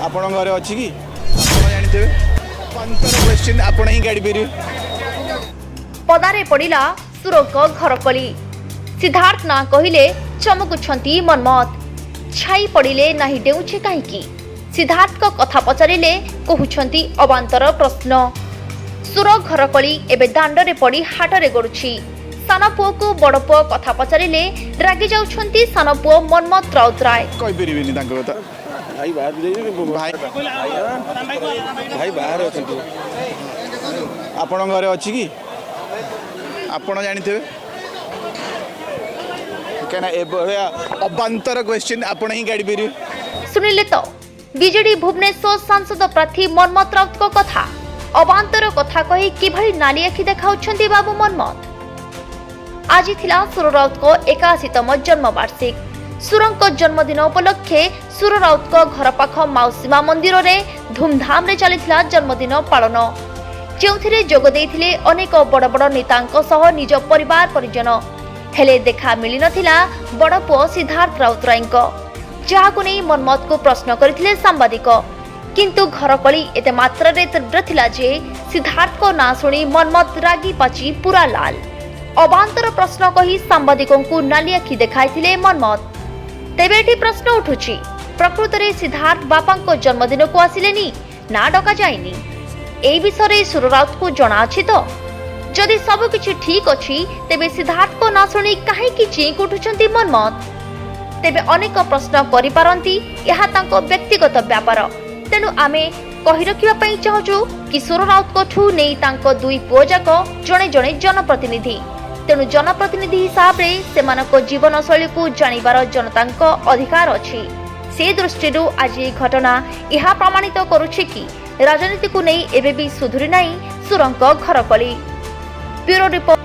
आपण घरे अच्छी कि आपण जानते पंतर क्वेश्चन आपण ही गाड़ी पेरी पदारे पड़िला सुरक घरकली सिद्धार्थ ना कहिले चमकुछंती मनमत छाई पड़िले नाही डेउछे काहीकि सिद्धार्थ को कथा पचारिले कहउछंती अबांतर प्रश्न सुर घरकली एबे दांडरे पड़ी हाटरे गड़ुछि सान पुओ को बड़ पुओ कथा पचारिले रागी जाउछंती सान पुओ मनमत राउतराय कहि परिबेनी तांको कथा भाई बाहर भाई बाहर अछंती आपण घरे अच्छी कि आपण जानते कहना अबांतर क्वेश्चन आपण ही गाड़ी पेरी सुनिले तो बीजेडी भुवनेश्वर सांसद प्रार्थी मनमत राउत को कथा अबांतर कथा कही किभली नाली आखि देखाउछंती बाबू मनमत आज थिला सुर राउत को 81तम जन्म वार्षिक सुरंक जन्मदिन उपलक्षे सुर राउत को घर पाख माउसीमा मंदिर रे धूमधाम रे चलिथिला जन्मदिन पालन जेउथिरे जोग देइथिले अनेक बड़ बड़ नेतांक सह निज परिवार परिजन हेले देखा मिली नथिला बड़ पुओ सिद्धार्थ राउतरायक जहाकु नै मनमत को प्रश्न करथिले सांबादिक किंतु घरकली एते मात्रा रे तीव्र थिला जे सिद्धार्थ को ना सुनी मनमत रागी पाची पूरा लाल अबांतर प्रश्न कही सांबादिकों को नाली आखि देखाइथिले मनमत तेबे एठी प्रश्न उठुछि प्रकृत रे सिद्धार्थ बापा को जन्मदिन को आसिलेनी ना डका जाइनी एई विषय सुर राउत को जणा अछि तो जदि सब किछि ठीक अछि तेबे सिद्धार्थ को ना सुनी काहे कि चीक उठुछंती मनमत तेबे अनेक प्रश्न करि पारंती यहा तांको व्यक्तिगत व्यापार तेनु आमे कहि रखिबा पई चाहूछु कि सुर राउत को ठू नै तांको दुई पुओ जाको जणे जणे जनप्रतिनिधि तेनु जनप्रतिनिधि हिसाब रे सेमानको जीवन शैली को जानिबार जनतांको अधिकार अछि से दृष्टिरु आज ए घटना यहा प्रमाणित करूछि कि राजनीति को नै एबे भी सुधुरी नै सुरंक घरकली ब्यूरो रिपोर्ट।